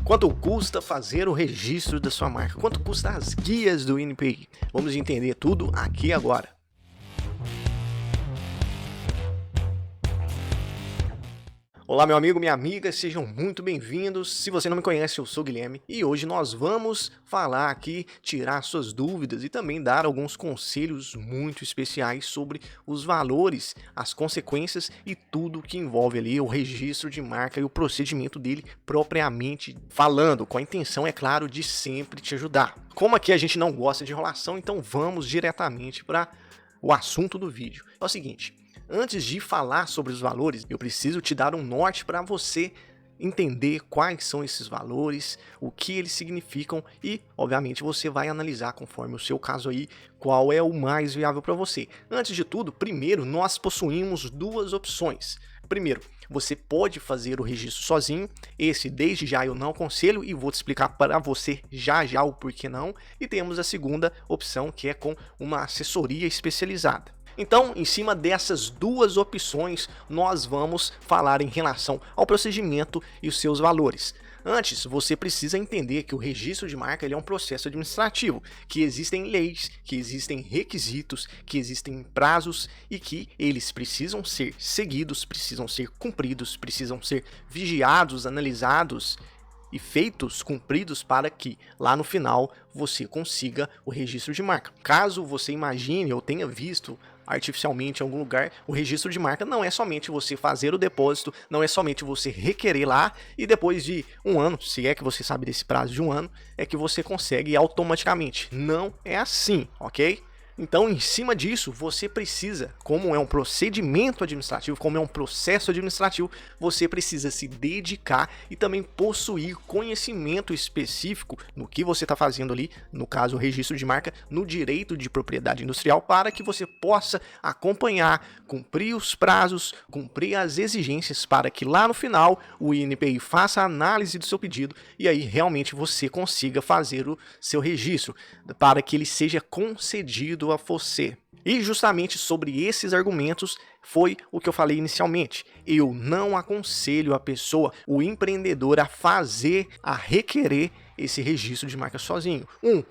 Quanto custa fazer o registro da sua marca? Quanto custa as guias do INPI? Vamos entender tudo aqui agora. Olá, meu amigo, minha amiga, sejam muito bem-vindos. Se você não me conhece, eu sou o Guilherme e hoje nós vamos falar aqui, tirar suas dúvidas e também dar alguns conselhos muito especiais sobre os valores, as consequências e tudo que envolve ali o registro de marca e o procedimento dele propriamente falando, com a intenção, é claro, de sempre te ajudar. Como aqui a gente não gosta de enrolação, então vamos diretamente para o assunto do vídeo. É o seguinte. Antes de falar sobre os valores, eu preciso te dar um norte para você entender quais são esses valores, o que eles significam e, obviamente, você vai analisar conforme o seu caso aí, qual é o mais viável para você. Antes de tudo, primeiro, nós possuímos duas opções. Primeiro, você pode fazer o registro sozinho, esse desde já eu não aconselho e vou te explicar para você já o porquê não. E temos a segunda opção, que é com uma assessoria especializada. Então, em cima dessas duas opções, nós vamos falar em relação ao procedimento e os seus valores. Antes, você precisa entender que o registro de marca ele é um processo administrativo, que existem leis, que existem requisitos, que existem prazos e que eles precisam ser seguidos, precisam ser cumpridos, precisam ser vigiados, analisados e feitos, cumpridos para que lá no final você consiga o registro de marca. Caso você imagine ou tenha visto artificialmente em algum lugar, o registro de marca não é somente você fazer o depósito, não é somente você requerer lá e depois de um ano, se é que você sabe desse prazo de um ano, é que você consegue automaticamente. Não é assim, ok? Então, em cima disso, você precisa, como é um procedimento administrativo, como é um processo administrativo, você precisa se dedicar e também possuir conhecimento específico no que você está fazendo ali, no caso, o registro de marca, no direito de propriedade industrial, para que você possa acompanhar, cumprir os prazos, cumprir as exigências, para que lá no final o INPI faça a análise do seu pedido e aí realmente você consiga fazer o seu registro, para que ele seja concedido a você. E justamente sobre esses argumentos foi o que eu falei inicialmente. Eu não aconselho a pessoa, o empreendedor, a requerer esse registro de marca sozinho.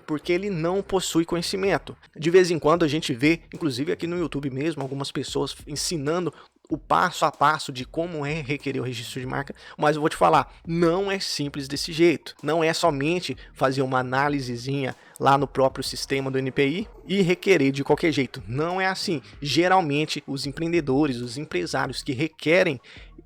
Porque ele não possui conhecimento. De vez em quando a gente vê, inclusive aqui no YouTube mesmo, algumas pessoas ensinando o passo a passo de como é requerer o registro de marca, mas eu vou te falar, não é simples desse jeito. Não é somente fazer uma análisezinha lá no próprio sistema do INPI e requerer de qualquer jeito. Não é assim. Geralmente, os empreendedores, os empresários que requerem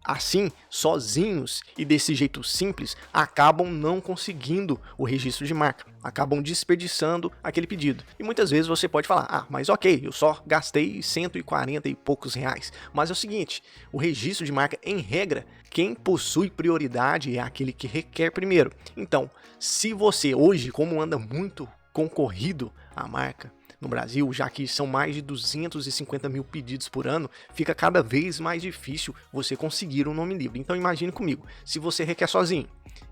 assim, sozinhos e desse jeito simples, acabam não conseguindo o registro de marca, acabam desperdiçando aquele pedido. E muitas vezes você pode falar, mas ok, eu só gastei 140 e poucos reais. Mas é o seguinte, o registro de marca, em regra, quem possui prioridade é aquele que requer primeiro. Então, se você hoje, como anda muito concorrido a marca no Brasil, já que são mais de 250 mil pedidos por ano, fica cada vez mais difícil você conseguir um nome livre. Então imagine comigo, se você requer sozinho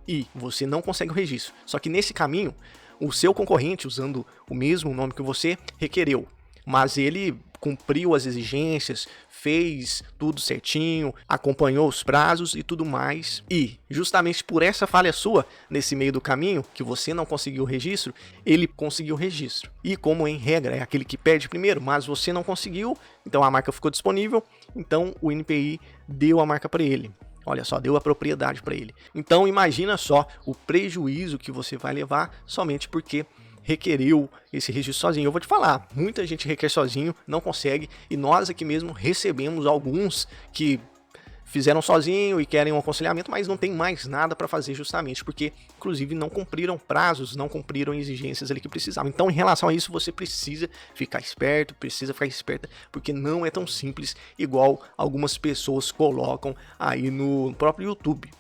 e você não consegue o registro, só que nesse caminho, o seu concorrente, usando o mesmo nome que você, requereu, mas ele cumpriu as exigências, fez tudo certinho, acompanhou os prazos e tudo mais. E justamente por essa falha sua, nesse meio do caminho, que você não conseguiu o registro, ele conseguiu o registro. E como em regra é aquele que pede primeiro, mas você não conseguiu, então a marca ficou disponível, então o INPI deu a marca para ele. Olha só, deu a propriedade para ele. Então imagina só o prejuízo que você vai levar somente porque requereu esse registro sozinho. Eu vou te falar, muita gente requer sozinho, não consegue, e nós aqui mesmo recebemos alguns que fizeram sozinho e querem um aconselhamento, mas não tem mais nada para fazer justamente porque, inclusive, não cumpriram prazos, não cumpriram exigências ali que precisavam. Então, em relação a isso, você precisa ficar esperto, precisa ficar esperta, porque não é tão simples igual algumas pessoas colocam aí no próprio YouTube.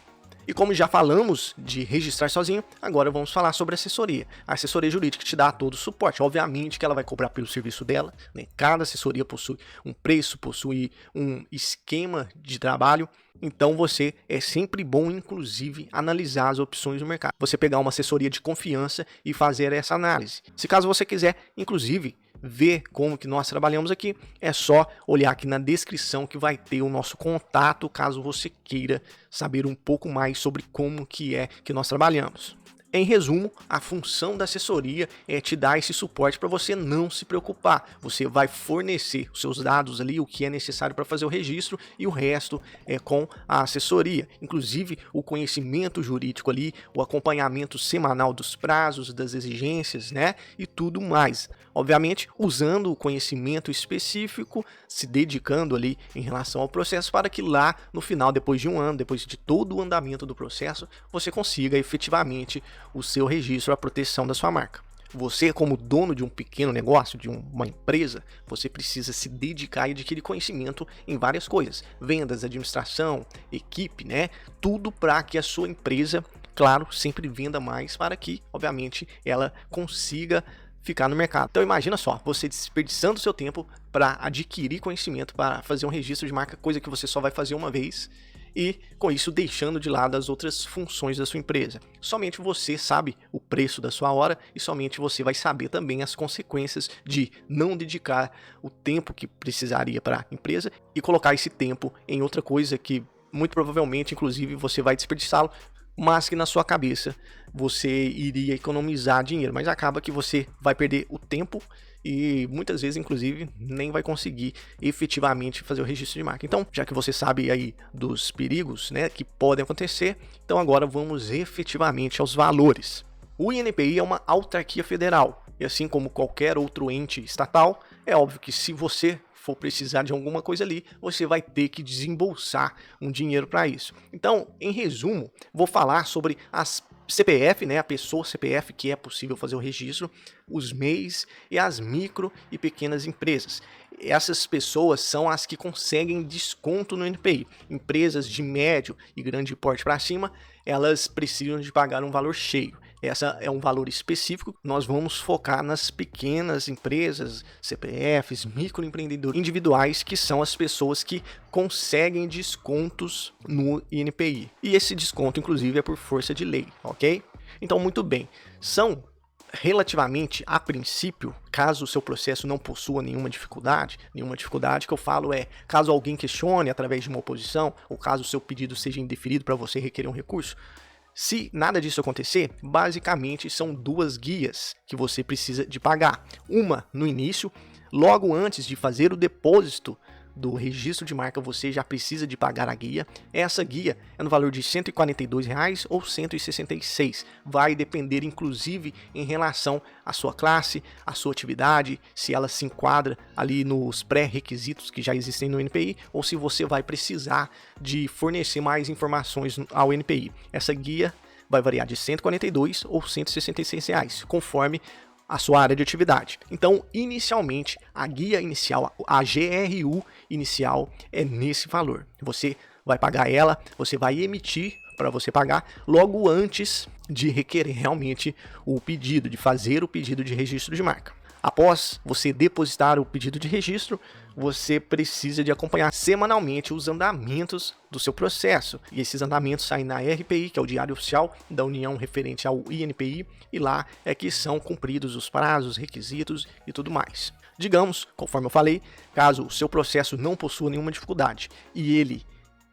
E como já falamos de registrar sozinho, agora vamos falar sobre assessoria. A assessoria jurídica te dá todo o suporte. Obviamente que ela vai cobrar pelo serviço dela, né? Cada assessoria possui um preço, possui um esquema de trabalho. Então você é sempre bom, inclusive, analisar as opções do mercado. Você pegar uma assessoria de confiança e fazer essa análise. Se caso você quiser, inclusive, ver como que nós trabalhamos aqui, é só olhar aqui na descrição que vai ter o nosso contato, caso você queira saber um pouco mais sobre como que é que nós trabalhamos. Em resumo, a função da assessoria é te dar esse suporte para você não se preocupar. Você vai fornecer os seus dados ali, o que é necessário para fazer o registro, e o resto é com a assessoria. Inclusive o conhecimento jurídico ali, o acompanhamento semanal dos prazos, das exigências, né? E tudo mais. Obviamente, usando o conhecimento específico, se dedicando ali em relação ao processo, para que lá no final, depois de um ano, depois de todo o andamento do processo, você consiga efetivamente o seu registro, a proteção da sua marca. Você, como dono de um pequeno negócio, de uma empresa, você precisa se dedicar e adquirir conhecimento em várias coisas. Vendas, administração, equipe, né? Tudo para que a sua empresa, claro, sempre venda mais, para que, obviamente, ela consiga ficar no mercado. Então imagina só, você desperdiçando seu tempo para adquirir conhecimento, para fazer um registro de marca, coisa que você só vai fazer uma vez, e com isso deixando de lado as outras funções da sua empresa. Somente você sabe o preço da sua hora e somente você vai saber também as consequências de não dedicar o tempo que precisaria para a empresa e colocar esse tempo em outra coisa que muito provavelmente, inclusive, você vai desperdiçá-lo, mas que na sua cabeça você iria economizar dinheiro, mas acaba que você vai perder o tempo e muitas vezes, inclusive, nem vai conseguir efetivamente fazer o registro de marca. Então, já que você sabe aí dos perigos, né, que podem acontecer, então agora vamos efetivamente aos valores. O INPI é uma autarquia federal e assim como qualquer outro ente estatal, é óbvio que se você for precisar de alguma coisa ali, você vai ter que desembolsar um dinheiro para isso. Então, em resumo, vou falar sobre as CPF, né, a pessoa CPF que é possível fazer o registro, os MEIs e as micro e pequenas empresas. Essas pessoas são as que conseguem desconto no INPI. Empresas de médio e grande porte para cima, elas precisam de pagar um valor cheio. Essa é um valor específico. Nós vamos focar nas pequenas empresas, CPFs, microempreendedores individuais, que são as pessoas que conseguem descontos no INPI. E esse desconto, inclusive, é por força de lei, ok? Então, muito bem. São relativamente, a princípio, caso o seu processo não possua nenhuma dificuldade que eu falo é, caso alguém questione através de uma oposição, ou caso o seu pedido seja indeferido para você requerer um recurso, se nada disso acontecer, basicamente são duas guias que você precisa de pagar. Uma no início, logo antes de fazer o depósito do registro de marca, você já precisa de pagar a guia. Essa guia é no valor de R$ 142 ou R$ 166. Vai depender, inclusive, em relação à sua classe, à sua atividade, se ela se enquadra ali nos pré-requisitos que já existem no INPI, ou se você vai precisar de fornecer mais informações ao INPI. Essa guia vai variar de R$ 142 ou R$ 166, conforme a sua área de atividade. Então, inicialmente, a guia inicial, a GRU inicial é nesse valor. Você vai pagar ela, você vai emitir para você pagar logo antes de requerer realmente o pedido, de fazer o pedido de registro de marca. Após você depositar o pedido de registro, você precisa de acompanhar semanalmente os andamentos do seu processo. E esses andamentos saem na RPI, que é o Diário Oficial da União referente ao INPI, e lá é que são cumpridos os prazos, requisitos e tudo mais. Digamos, conforme eu falei, caso o seu processo não possua nenhuma dificuldade e ele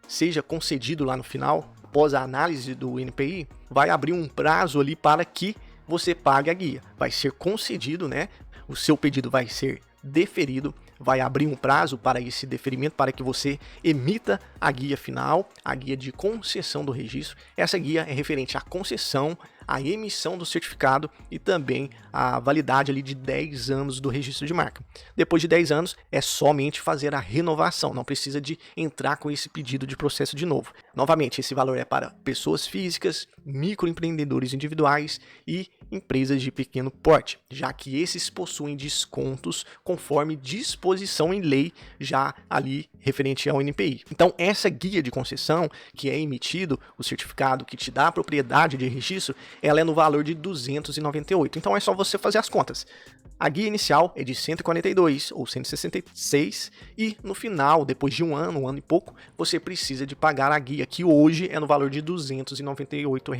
seja concedido lá no final, após a análise do INPI, vai abrir um prazo ali para que você pague a guia. Vai ser concedido, né? O seu pedido vai ser deferido, vai abrir um prazo para esse deferimento, para que você emita a guia final, a guia de concessão do registro. Essa guia é referente à concessão, à emissão do certificado e também a validade ali de 10 anos do registro de marca. Depois de 10 anos, é somente fazer a renovação, não precisa de entrar com esse pedido de processo de novo. Novamente, esse valor é para pessoas físicas, microempreendedores individuais e empresas de pequeno porte, já que esses possuem descontos conforme disposição em lei já ali referente ao INPI. Então, essa guia de concessão, que é emitido o certificado que te dá a propriedade de registro, ela é no valor de R$ 298. Então, é só você fazer as contas. A guia inicial é de 142 ou 166 e no final, depois de um ano e pouco, você precisa de pagar a guia, que hoje é no valor de R$ 298.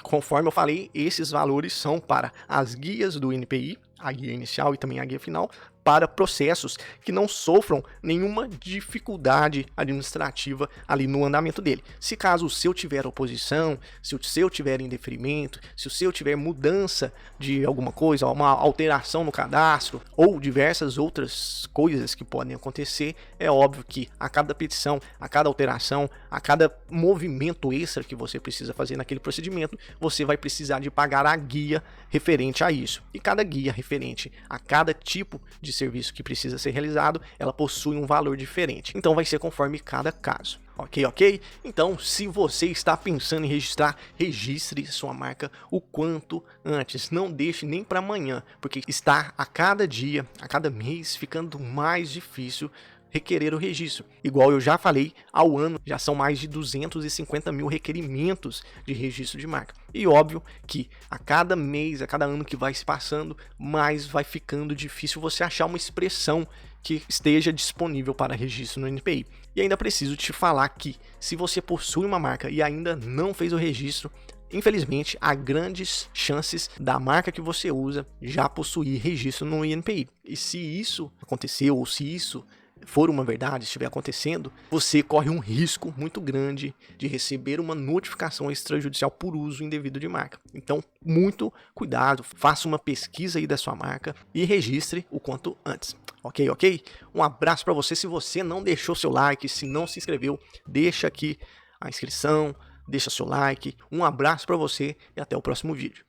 Conforme eu falei, esses valores são para as guias do INPI, a guia inicial e também a guia final, para processos que não sofram nenhuma dificuldade administrativa ali no andamento dele. Se caso o seu tiver oposição, se o seu tiver indeferimento, se o seu tiver mudança de alguma coisa, uma alteração no cadastro ou diversas outras coisas que podem acontecer, é óbvio que a cada petição, a cada alteração, a cada movimento extra que você precisa fazer naquele procedimento, você vai precisar de pagar a guia referente a isso. E cada guia referente a cada tipo de serviço que precisa ser realizado, ela possui um valor diferente. Então vai ser conforme cada caso. Ok? Então, se você está pensando em registrar, registre sua marca o quanto antes. Não deixe nem para amanhã, porque está a cada dia, a cada mês, ficando mais difícil requerer o registro. Igual eu já falei, ao ano já são mais de 250 mil requerimentos de registro de marca. E óbvio que a cada mês, a cada ano que vai se passando, mais vai ficando difícil você achar uma expressão que esteja disponível para registro no NPI. E ainda preciso te falar que, se você possui uma marca e ainda não fez o registro, infelizmente, há grandes chances da marca que você usa já possuir registro no INPI. E se isso aconteceu, ou se isso for uma verdade, estiver acontecendo, você corre um risco muito grande de receber uma notificação extrajudicial por uso indevido de marca. Então, muito cuidado, faça uma pesquisa aí da sua marca e registre o quanto antes. Ok? Um abraço para você. Se você não deixou seu like, se não se inscreveu, deixa aqui a inscrição, deixa seu like. Um abraço para você e até o próximo vídeo.